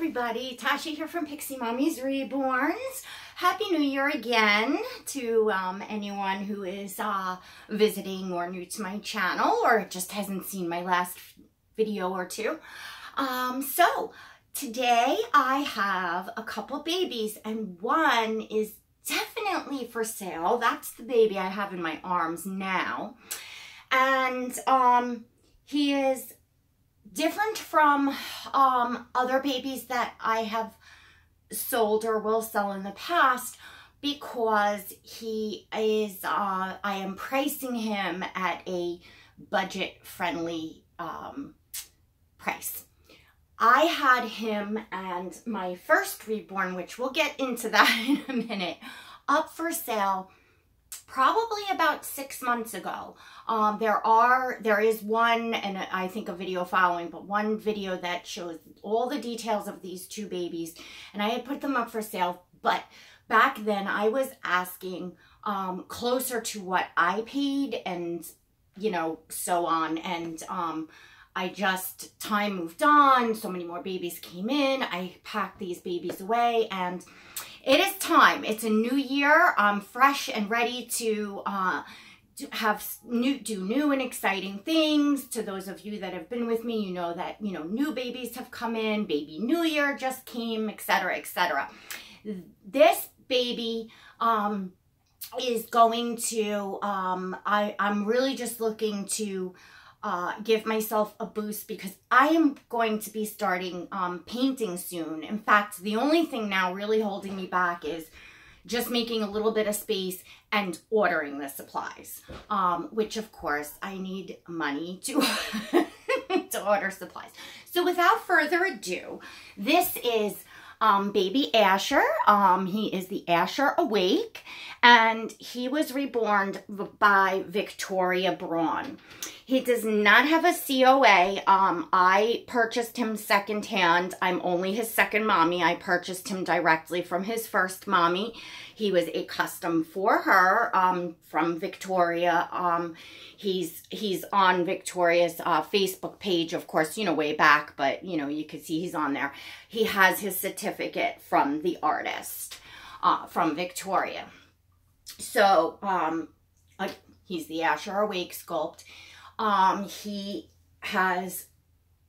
everybody, Tasha here from Pixie Mommy's Reborns. Happy New Year again to anyone who is visiting or new to my channel or just hasn't seen my last video or two. So today I have a couple babies and one is definitely for sale. That's the baby I have in my arms now. And he is different from other babies that I have sold or will sell in the past because he is, I am pricing him at a budget-friendly price. I had him and my first reborn, which we'll get into that in a minute, up for sale probably about 6 months ago. There is one, and I think a video following, but one video that shows all the details of these two babies, and I had put them up for sale, but back then I was asking closer to what I paid and, you know, so on, and time moved on, so many more babies came in, I packed these babies away, and it is time. It's a new year. I'm fresh and ready to do new and exciting things. To those of you that have been with me, you know that, you know, new babies have come in, baby new year just came, etc., etc. This baby is going to, I'm really just looking to give myself a boost because I am going to be starting painting soon. In fact, the only thing now really holding me back is just making a little bit of space and ordering the supplies, which of course I need money to, to order supplies. So without further ado, this is baby Asher. He is the Asher Awake, and he was reborn by Viktoria Braun. He does not have a COA. I purchased him secondhand. I'm only his second mommy. I purchased him directly from his first mommy. He was a custom for her from Viktoria. He's on Viktoria's Facebook page, of course, you know, way back, but, you know, you can see he's on there. He has his certificate from the artist, from Viktoria. So, he's the Asher Awake sculpt. He has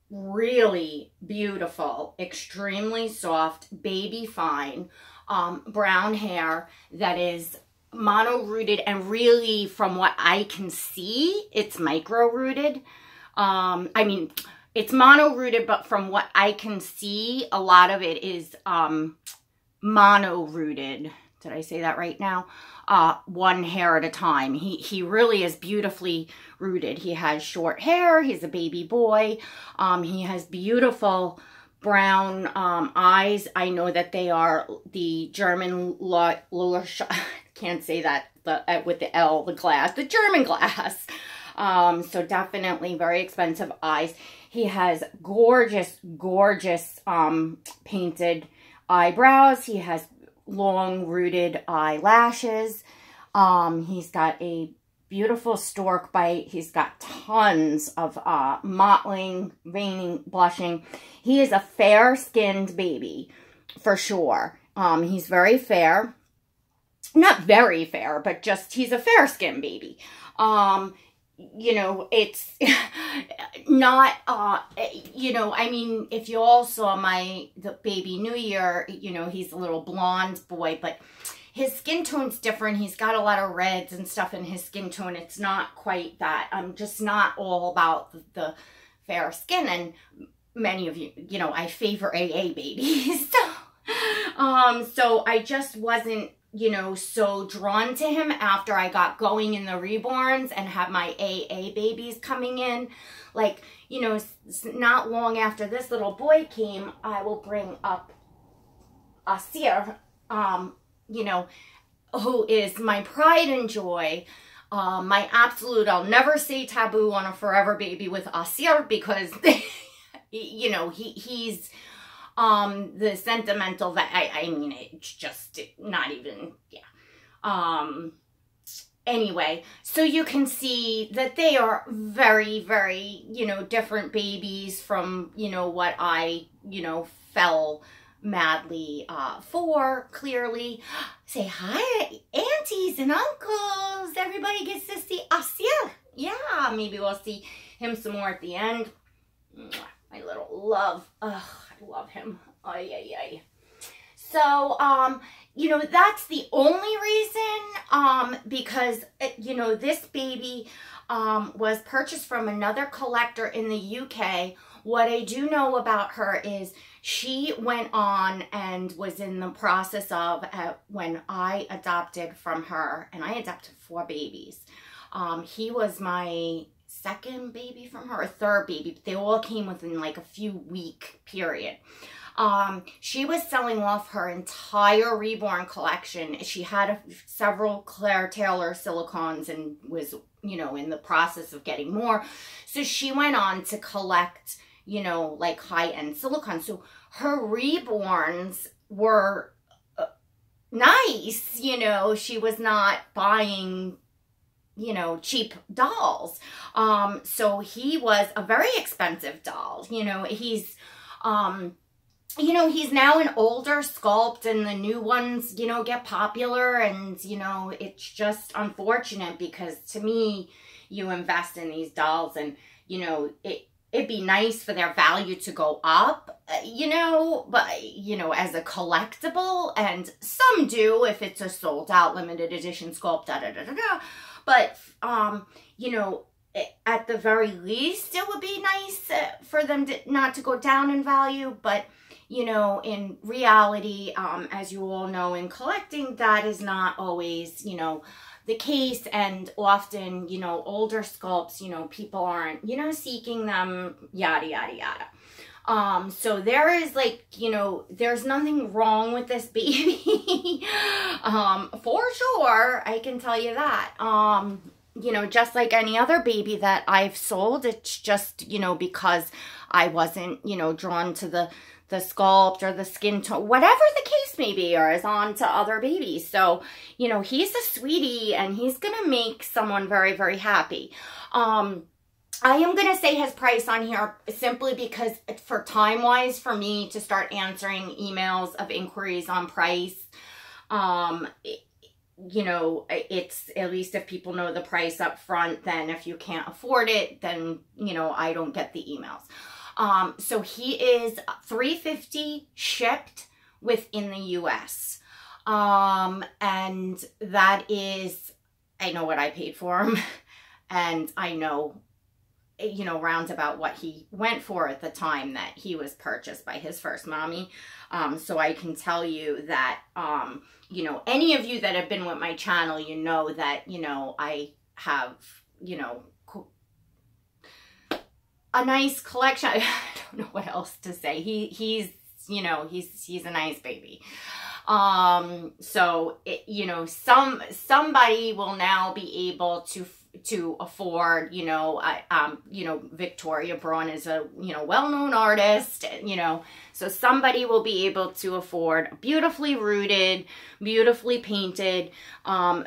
really beautiful, extremely soft, baby fine, brown hair that is mono-rooted, and really from what I can see, it's micro-rooted. I mean, it's mono-rooted, but from what I can see, a lot of it is mono-rooted. Did I say that right now? One hair at a time. He really is beautifully rooted. He has short hair. He's a baby boy. He has beautiful brown eyes. I know that they are the German, can't say that, with the L, the glass, the German glass. So definitely very expensive eyes. He has gorgeous, gorgeous painted eyebrows. He has long rooted eyelashes. He's got a beautiful stork bite. He's got tons of mottling, veining, blushing. He is a fair-skinned baby for sure. He's very fair. Not very fair, but just he's a fair-skinned baby. You know, it's not, you know, I mean, if you all saw the baby New Year, you know, he's a little blonde boy, but his skin tone's different. He's got a lot of reds and stuff in his skin tone. It's not quite that. I'm just not all about the fair skin. And many of you, you know, I favor AA babies. So I just wasn't, you know, so drawn to him after I got going in the reborns and have my AA babies coming in. Like, you know, not long after this little boy came, I will bring up Asir, you know, who is my pride and joy, my absolute, I'll never say taboo on a forever baby with Asir because, you know, he's the sentimental, I mean, it's just not even, yeah. Anyway, so you can see that they are very, very, you know, different babies from, you know, what I you know, fell madly for, clearly. Say hi, aunties and uncles. Everybody gets to see us. Yeah, maybe we'll see him some more at the end. My little love. I love him. Ay, ay, ay. So, you know, that's the only reason, because, you know, this baby was purchased from another collector in the UK. What I do know about her is she went on and was in the process of, when I adopted from her, and I adopted 4 babies. He was my second baby from her, or third baby. They all came within like a few week period. She was selling off her entire Reborn collection. She had several Claire Taylor silicons and was, you know, in the process of getting more. So she went on to collect, you know, like high-end silicone. So her Reborns were nice, you know. She was not buying, you know, cheap dolls. So he was a very expensive doll. You know, he's, you know, he's now an older sculpt, and the new ones, you know, get popular, and, you know, it's just unfortunate because to me, you invest in these dolls and, you know, it'd be nice for their value to go up, you know, but, you know, as a collectible, and some do if it's a sold out limited edition sculpt, but, you know, at the very least, it would be nice for them not to go down in value, but, you know, in reality, as you all know, in collecting, that is not always, you know, the case. And often, you know, older sculpts, you know, people aren't, you know, seeking them, yada, yada, yada. So there is, like, you know, there's nothing wrong with this baby, for sure. I can tell you that. You know, just like any other baby that I've sold, it's just, you know, because I wasn't, you know, drawn to the sculpt or the skin tone, whatever the case may be, or is on to other babies. So, you know, he's a sweetie and he's going to make someone very, very happy. I am going to say his price on here simply because for time-wise, for me to start answering emails of inquiries on price, you know, it's, at least if people know the price up front, then if you can't afford it, then, you know, I don't get the emails. So he is $350 shipped within the US. And that is, I know what I paid for him, and I know, you know, rounds about what he went for at the time that he was purchased by his first mommy. So I can tell you that, you know, any of you that have been with my channel, you know that, you know, I have, you know, a nice collection. I don't know what else to say. He's, you know, he's a nice baby. So, you know, somebody will now be able to afford, you know, you know, Viktoria. Braun is a, you know, well-known artist, you know, so somebody will be able to afford a beautifully rooted, beautifully painted,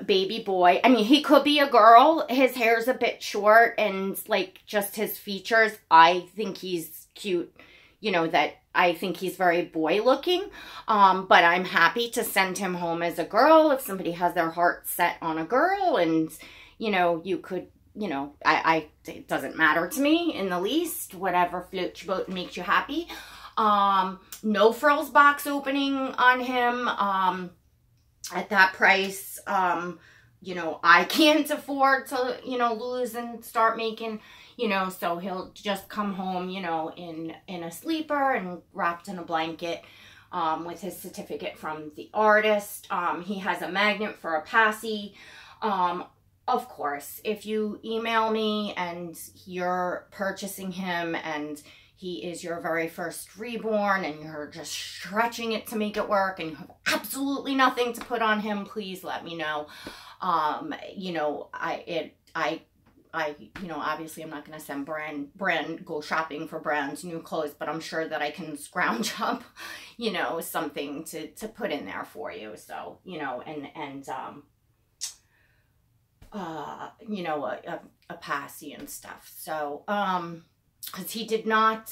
baby boy. I mean, he could be a girl. His hair's a bit short, and like just his features, I think he's cute, you know, that I think he's very boy looking, but I'm happy to send him home as a girl if somebody has their heart set on a girl. And, you know, you could, you know, it doesn't matter to me in the least, whatever floats your boat and makes you happy. No frills box opening on him, at that price. You know, I can't afford to, you know, lose and start making, you know, so he'll just come home, you know, in a sleeper and wrapped in a blanket, with his certificate from the artist. He has a magnet for a passy. Of course, if you email me and you're purchasing him and he is your very first Reborn and you're just stretching it to make it work and you have absolutely nothing to put on him, please let me know. You know, you know, obviously I'm not going to send Brand go shopping for Brand's new clothes, but I'm sure that I can scrounge up, you know, something to put in there for you. So, you know, you know, a passy and stuff. So, because he did not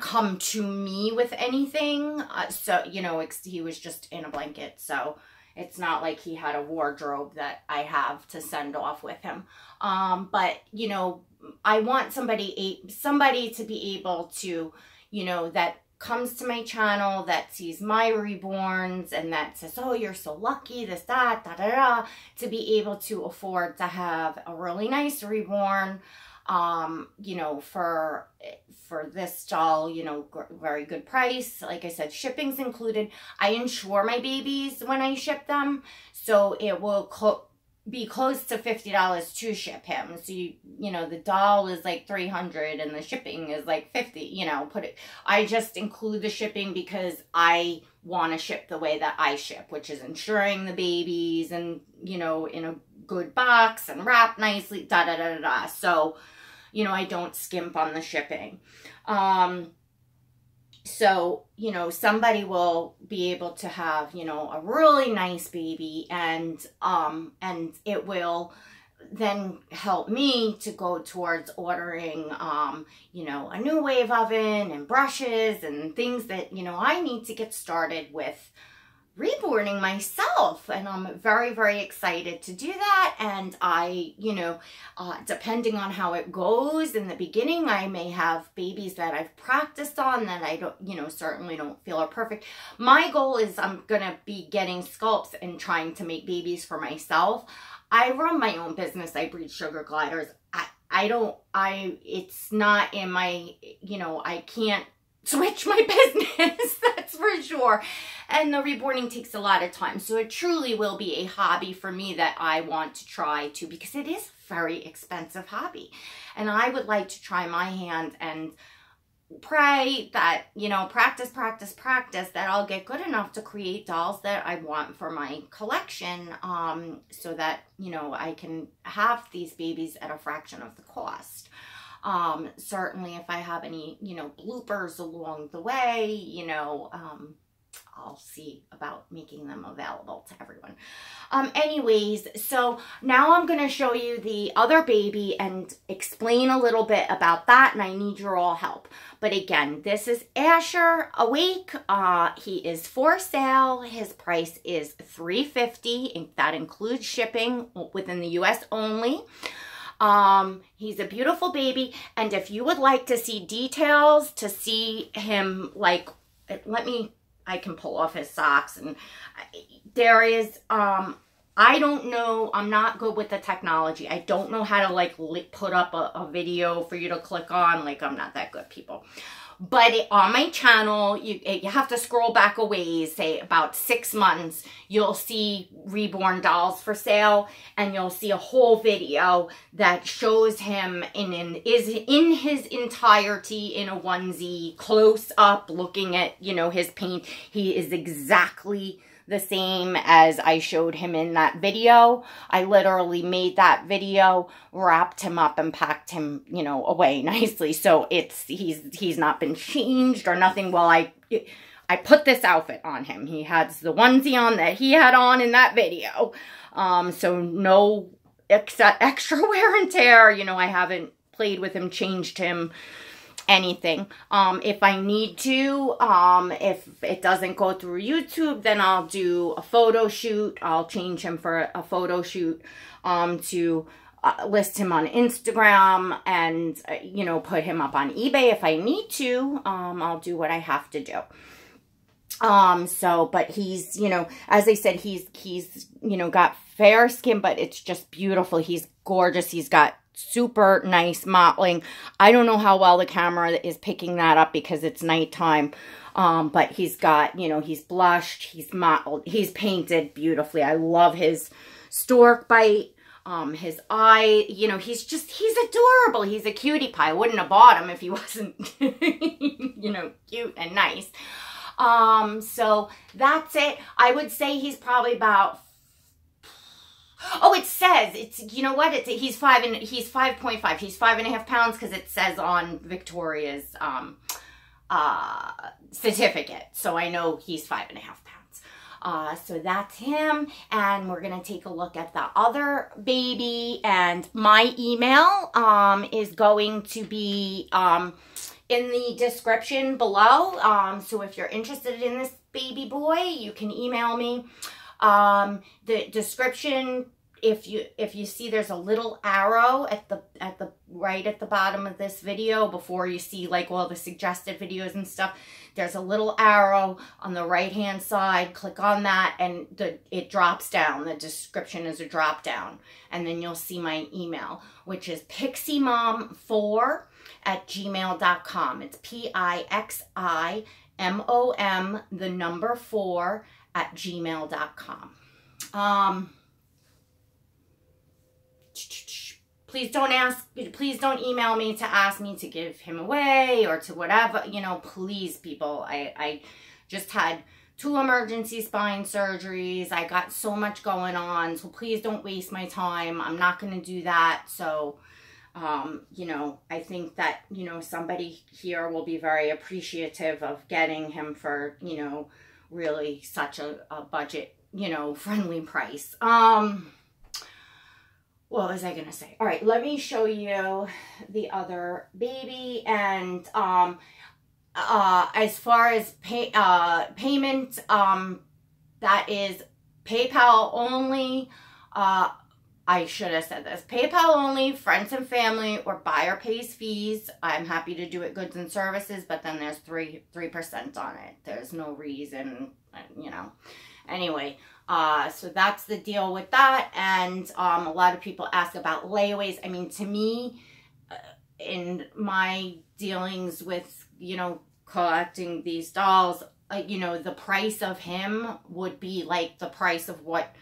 come to me with anything. So, you know, he was just in a blanket. So it's not like he had a wardrobe that I have to send off with him. But, you know, I want somebody to be able to, you know, that comes to my channel, that sees my reborns and that says, oh, you're so lucky, this, that, da, da, da, to be able to afford to have a really nice reborn, you know, for this doll, you know, very good price. Like I said, shipping's included. I insure my babies when I ship them, so it will be close to $50 to ship him. So you know, the doll is like $300 and the shipping is like $50. You know, I just include the shipping because I want to ship the way that I ship, which is insuring the babies and, you know, in a good box and wrapped nicely, da da da da da. So, you know, I don't skimp on the shipping. So, you know, somebody will be able to have, you know, a really nice baby, and it will then help me to go towards ordering, you know, a new wave oven and brushes and things that, you know, I need to get started with reborning myself. And I'm very, very excited to do that. And I, you know, depending on how it goes in the beginning, I may have babies that I've practiced on that I don't, you know, certainly don't feel are perfect. My goal is I'm going to be getting sculpts and trying to make babies for myself. I run my own business. I breed sugar gliders. It's not in my, you know, I can't switch my business, that's for sure. And the reborning takes a lot of time. So it truly will be a hobby for me that I want to try to, because it is a very expensive hobby. And I would like to try my hand and pray that, you know, practice, that I'll get good enough to create dolls that I want for my collection, so that, you know, I can have these babies at a fraction of the cost. Certainly if I have any, you know, bloopers along the way, you know, I'll see about making them available to everyone. Anyways, so now I'm going to show you the other baby and explain a little bit about that, and I need your all help. But again, this is Asher Awake. He is for sale. His price is $350, and that includes shipping within the US only. He's a beautiful baby, and if you would like to see details, to see him, like, I can pull off his socks, and there is, I don't know, I'm not good with the technology. I don't know how to, like, put up a video for you to click on. Like, I'm not that good, people. But on my channel, you have to scroll back a ways, say about 6 months, you'll see Reborn Dolls for Sale, and you'll see a whole video that shows him in his entirety in a onesie, close up, looking at, you know, his paint. He is exactly the same as I showed him in that video. I literally made that video, wrapped him up, and packed him, you know, away nicely. So he's not been changed or nothing. Well, I put this outfit on him. He has the onesie on that he had on in that video. So no extra wear and tear. You know, I haven't played with him, changed him, anything. If I need to, if it doesn't go through YouTube, then I'll do a photo shoot. I'll change him for a photo shoot, to list him on Instagram and, you know, put him up on eBay if I need to. I'll do what I have to do. But he's, you know, as I said, he's, you know, got fair skin, but it's just beautiful. He's gorgeous. He's got super nice mottling. I don't know how well the camera is picking that up because it's nighttime. But he's got, you know, he's blushed, he's mottled, he's painted beautifully. I love his stork bite. His eye, you know, he's adorable. He's a cutie pie. I wouldn't have bought him if he wasn't, you know, cute and nice. So that's it. I would say he's probably about, oh, it says, it's, you know what, he's 5.5. He's 5.5 pounds because it says on Victoria's, certificate. So I know he's 5.5 pounds. So that's him, and we're gonna take a look at the other baby, and my email is going to be in the description below. So if you're interested in this baby boy, you can email me. The description, if you see, there's a little arrow at the right at the bottom of this video before you see like all the suggested videos and stuff. There's a little arrow on the right hand side. Click on that and it drops down. The description is a drop down, and then you'll see my email, which is pixiemom4@gmail.com. It's PIXIMOM, the number 4@gmail.com. Please don't email me to ask me to give him away or to whatever, you know, please, people. I just had 2 emergency spine surgeries. I got so much going on, so please don't waste my time. I'm not going to do that. So, you know, I think that, you know, somebody here will be very appreciative of getting him for, you know, really such a budget, you know, friendly price. What was I gonna say? All right, let me show you the other baby. And as far as payment, that is PayPal only. I should have said this. PayPal only, friends and family, or buyer pays fees. I'm happy to do it goods and services, but then there's 3% on it. There's no reason, you know. Anyway, so that's the deal with that. And a lot of people ask about layaways. I mean, to me, in my dealings with, you know, collecting these dolls, you know, the price of him would be like the price of what,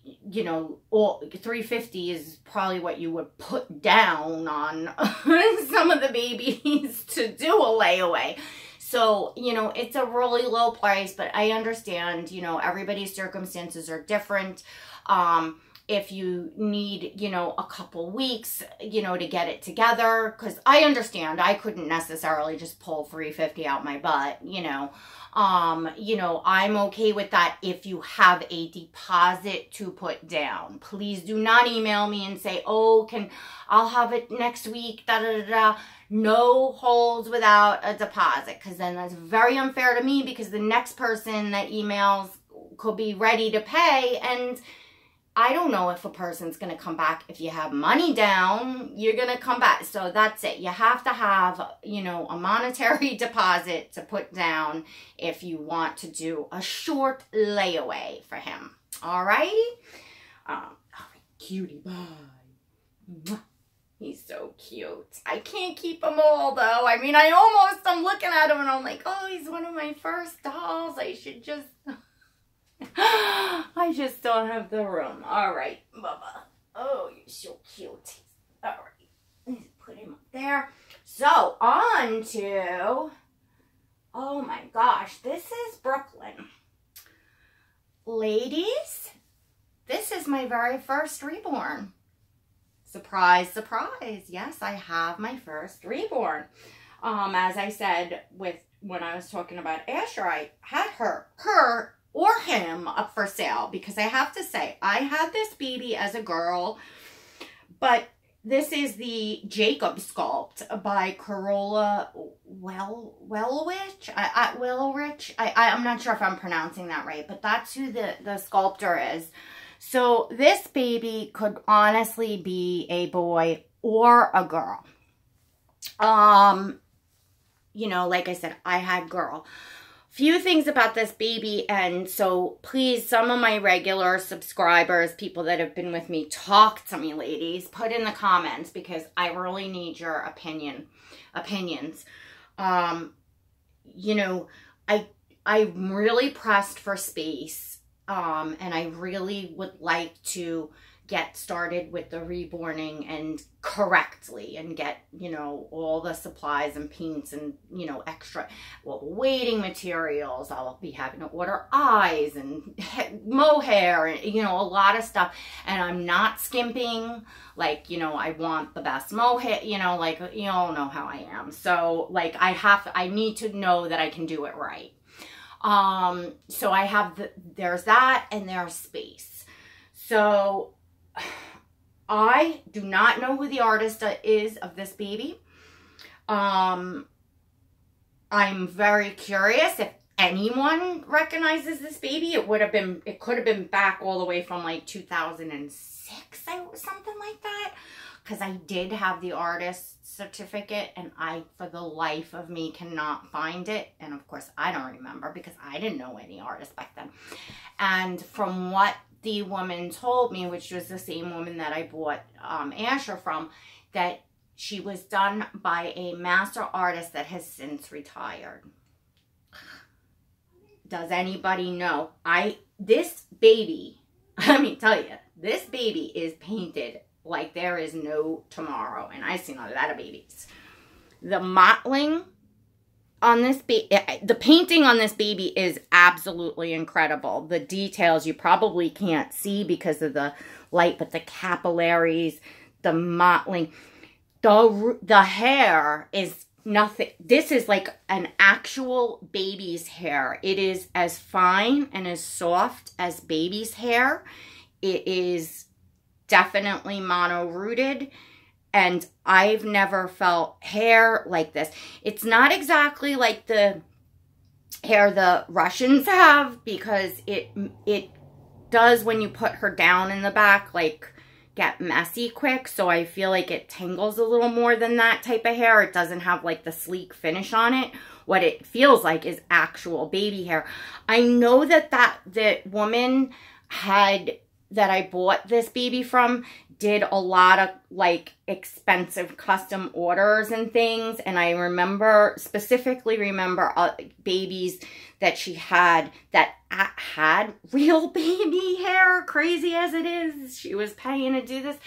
you know, $350 is probably what you would put down on some of the babies to do a layaway. So, you know, it's a really low price, but I understand, you know, everybody's circumstances are different. If you need, you know, a couple weeks, you know, to get it together, because I understand I couldn't necessarily just pull $350 out my butt, you know. You know, I'm okay with that if you have a deposit to put down. Please do not email me and say, oh, I'll have it next week, da da da da. No holds without a deposit, because then that's very unfair to me, because the next person that emails could be ready to pay, and I don't know if a person's going to come back. If you have money down, you're going to come back. So that's it. You have to have, you know, a monetary deposit to put down if you want to do a short layaway for him. All righty? All right, cutie bye. He's so cute. I can't keep them all, though. I mean, I'm looking at him and I'm like, oh, he's one of my first dolls. I should just... I just don't have the room. All right, Bubba. Oh, you're so cute. All right, let's put him up there. So, on to... Oh, my gosh. This is Brooklyn. Ladies, this is my very first reborn. Surprise, surprise. Yes, I have my first reborn. As I said when I was talking about Asher, I had her or him up for sale, because I have to say, I had this baby as a girl, but this is the Jacob sculpt by Kerola Wegerich. I'm not sure if I'm pronouncing that right, but that's who the sculptor is. So this baby could honestly be a boy or a girl. You know, like I said, I had girl. Few things about this baby, and so please, some of my regular subscribers, people that have been with me, talk to me, ladies. Put in the comments, because I really need your opinions. You know, I'm really pressed for space. And I really would like to get started with the reborning and correctly, and get, you know, all the supplies and paints and, you know, extra, well, waiting materials. I'll be having to order eyes and mohair and, you know, a lot of stuff. And I'm not skimping. Like, you know, I want the best mohair, you know, like, you all know how I am. So, like, I need to know that I can do it right. So I have, there's that, and there's space. So I do not know who the artist is of this baby. I'm very curious if anyone recognizes this baby. It could have been back all the way from like 2006, something like that. Because I did have the artist certificate, and I, for the life of me, cannot find it. And of course, I don't remember because I didn't know any artists back then. And from what the woman told me, which was the same woman that I bought Asher from, that she was done by a master artist that has since retired. Does anybody know? This baby, let me tell you, this baby is painted like there is no tomorrow. And I've seen a lot of babies. The mottling on this baby, the painting on this baby is absolutely incredible. The details you probably can't see because of the light, but the capillaries, the mottling, the hair is nothing. This is like an actual baby's hair. It is as fine and as soft as baby's hair. It is definitely mono-rooted, and I've never felt hair like this. It's not exactly like the hair the Russians have, because it does, when you put her down in the back, like get messy quick. So I feel like it tangles a little more than that type of hair. It doesn't have like the sleek finish on it. What it feels like is actual baby hair. I know that woman that I bought this baby from did a lot of like expensive custom orders and things. And I specifically remember babies that she had that had real baby hair, crazy as it is. She was paying to do this.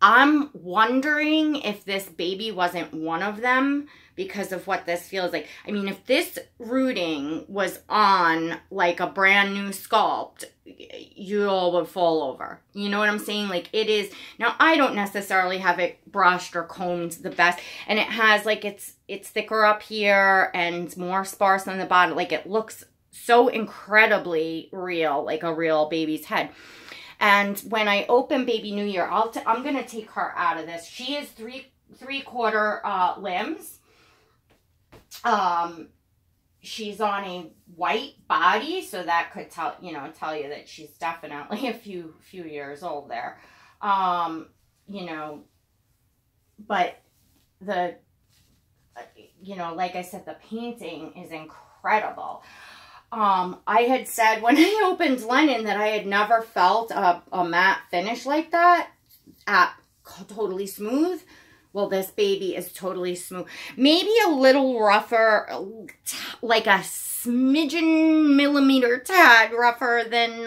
I'm wondering if this baby wasn't one of them because of what this feels like. I mean, if this rooting was on like a brand new sculpt, you all would fall over. You know what I'm saying? Like it is. Now, I don't necessarily have it brushed or combed the best. And it has like, it's thicker up here and more sparse on the bottom. Like it looks so incredibly real, like a real baby's head. And when I open Baby New Year, I'm going to take her out of this. She is three-quarter limbs. She's on a white body, so that could tell you that she's definitely a few years old there. You know, but like I said, the painting is incredible. I had said when I opened Lennon that I had never felt a matte finish like that, totally smooth. Well, this baby is totally smooth. Maybe a little rougher, like a smidgen millimeter tad rougher than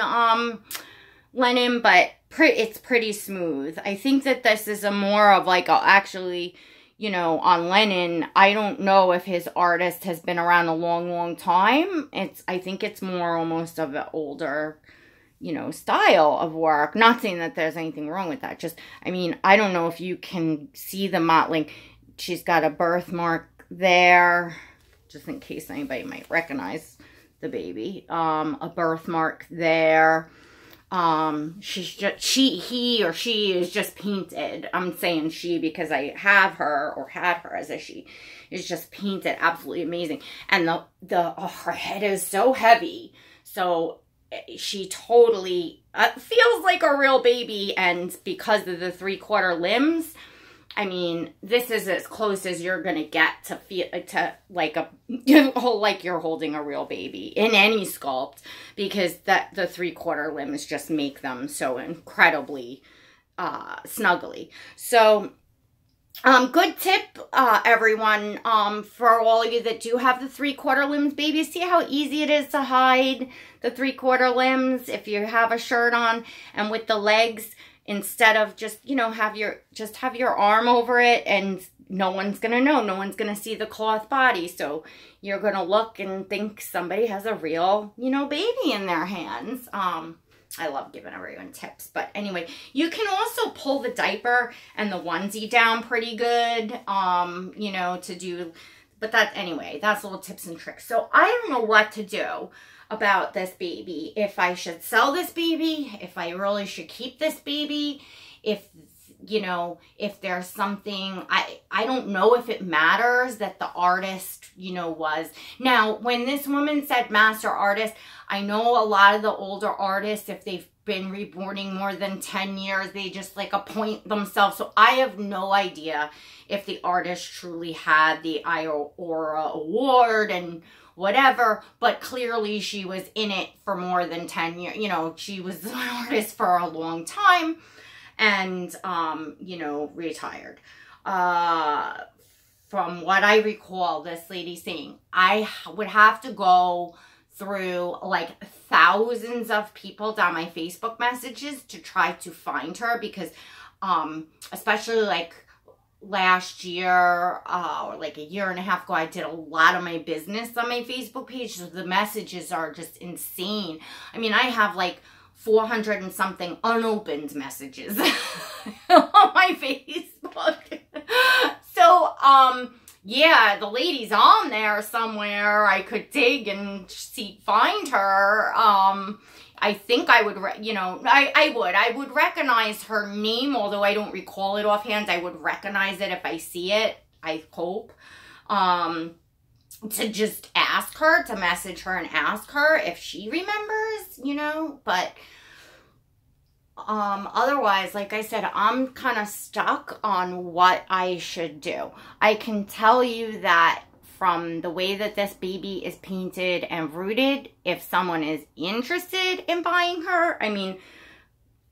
Lennon, but it's pretty smooth. I think that this is a more of like actually, on Lennon, I don't know if his artist has been around a long time. I think it's more almost of an older, style of work. Not saying that there's anything wrong with that. Just, I mean, I don't know if you can see the mottling. She's got a birthmark there, just in case anybody might recognize the baby. A birthmark there. He or she is just painted. I'm saying she because I have her or had her as a she. Is just painted absolutely amazing. And her head is so heavy. So she totally feels like a real baby. And because of the three-quarter limbs, I mean, this is as close as you're going to get to feel like you're holding a real baby in any sculpt, because the three-quarter limbs just make them so incredibly snuggly. So good tip, everyone, for all of you that do have the three-quarter limbs babies. See how easy it is to hide the three-quarter limbs if you have a shirt on, and with the legs, instead of just, have your arm over it and no one's going to know. No one's going to see the cloth body. So you're going to look and think somebody has a real, baby in their hands. I love giving everyone tips. But anyway, you can also pull the diaper and the onesie down pretty good, to do But anyway, that's little tips and tricks. So I don't know what to do about this baby. If I should sell this baby, if I really should keep this baby, if, you know, if there's something, I don't know if it matters that the artist, you know, was. Now, when this woman said master artist, I know a lot of the older artists, if they've been reborning more than 10 years, they just like appoint themselves. So I have no idea if the artist truly had the Iora award and whatever, but clearly she was in it for more than 10 years. You know, she was an artist for a long time and, you know, retired. From what I recall, this lady saying, I would have to go through like thousands of people down my Facebook messages to try to find her, because especially like last year or like a year and a half ago, I did a lot of my business on my Facebook page, so the messages are just insane. I mean, I have like 400 and something unopened messages on my Facebook. So yeah, the lady's on there somewhere. I could dig and find her. I think I would, you know, I would recognize her name, although I don't recall it offhand. I would recognize it if I see it, I hope. To just ask her, to message her and ask her if she remembers, you know, but otherwise, like I said, I'm kind of stuck on what I should do. I can tell you that from the way that this baby is painted and rooted, if someone is interested in buying her, I mean,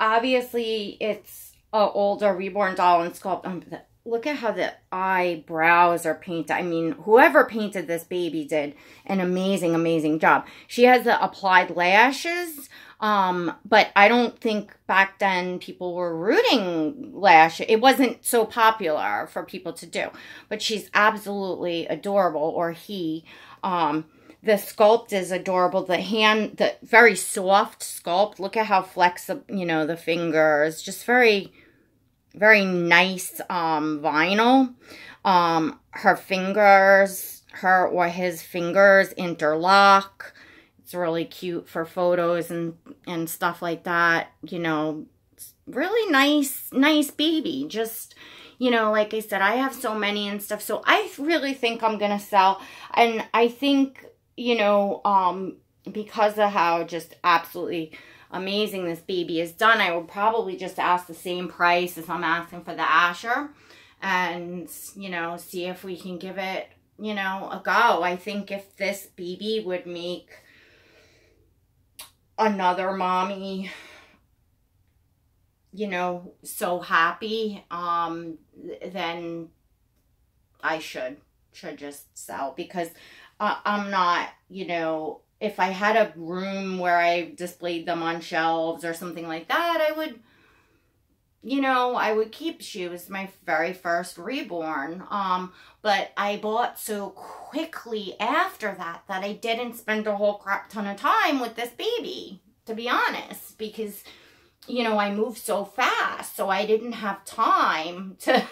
obviously it's an older reborn doll and sculpt. Look at how the eyebrows are painted. I mean, whoever painted this baby did an amazing, amazing job. She has the applied lashes, but I don't think back then people were rooting lashes. It wasn't so popular for people to do. But she's absolutely adorable, or he. The sculpt is adorable. The very soft sculpt. Look at how flexible, you know, the fingers. Just very nice vinyl. Her fingers, his fingers interlock. It's really cute for photos and stuff like that. You know, it's really nice baby. Just, you know, like I said, I have so many and stuff. So I really think I'm going to sell. And I think, you know, because of how just absolutely amazing this baby is done, I would probably just ask the same price as I'm asking for the Asher, and, you know, see if we can give it, you know, a go. I think if this baby would make another mommy, you know, so happy, then I should just sell, because I'm not, you know, if I had a room where I displayed them on shelves or something like that, I would, you know, I would keep. She was my very first reborn. But I bought so quickly after that I didn't spend a whole crap ton of time with this baby, to be honest, because, you know, I moved so fast, so I didn't have time to,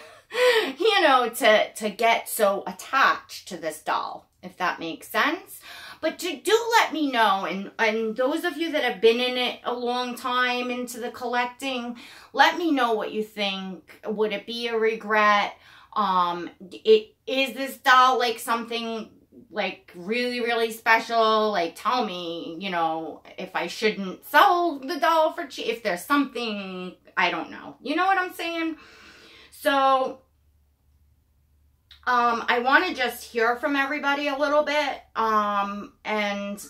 you know, to get so attached to this doll, if that makes sense. But do let me know, and those of you that have been in it a long time into the collecting, let me know what you think. Would it be a regret? Is this doll like something like really, really special? Like, tell me, you know, if I shouldn't sell the doll for cheap, if there's something, I don't know. You know what I'm saying? So I want to just hear from everybody a little bit, and,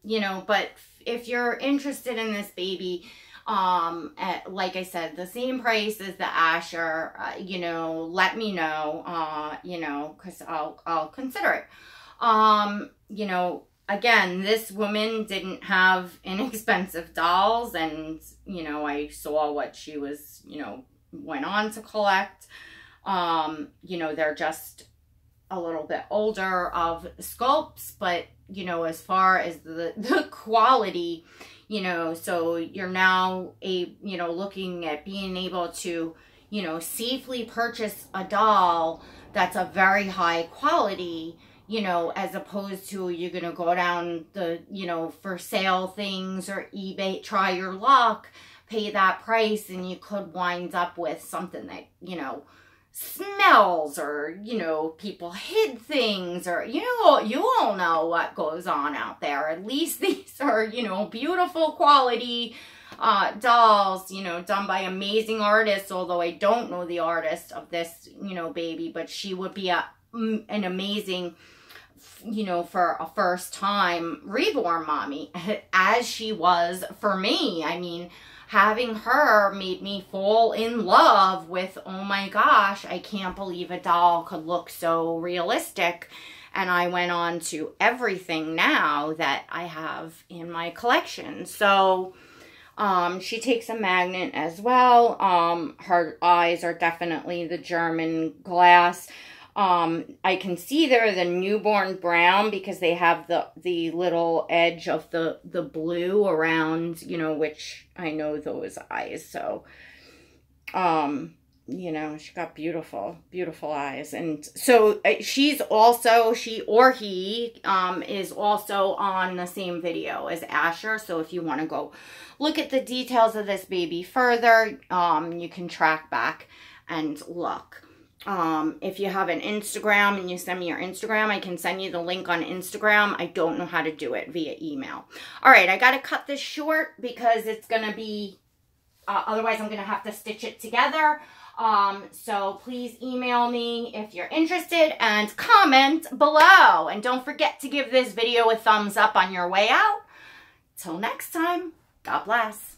you know, but if you're interested in this baby, like I said, the same price as the Asher, you know, let me know, you know, because I'll consider it. You know, again, this woman didn't have inexpensive dolls, and, you know, I saw what she was, you know, went on to collect. You know, they're just a little bit older of sculpts, but, you know, as far as the quality, you know, so you're now you know, looking at being able to, you know, safely purchase a doll that's a very high quality, you know, as opposed to you're going to go down the, you know, for sale things or eBay, try your luck, pay that price, and you could wind up with something that, you know, smells, or, you know, people hid things, or, you all know what goes on out there. At least these are, you know, beautiful quality dolls, you know, done by amazing artists, although I don't know the artist of this, you know, baby, but she would be an amazing, you know, for a first time reborn mommy, as she was for me. I mean, having her made me fall in love with, oh my gosh, I can't believe a doll could look so realistic. And I went on to everything now that I have in my collection. So she takes a magnet as well. Her eyes are definitely the German glass. I can see there the newborn brown because they have the little edge of the blue around, you know, which I know those eyes. So, you know, she got beautiful, beautiful eyes. And so she's also, he is also on the same video as Asher. So if you want to go look at the details of this baby further, you can track back and look. If you have an Instagram and you send me your Instagram, I can send you the link on Instagram. I don't know how to do it via email. All right, I got to cut this short because it's going to be, otherwise I'm going to have to stitch it together. So please email me if you're interested and comment below. And don't forget to give this video a thumbs up on your way out. Till next time, God bless.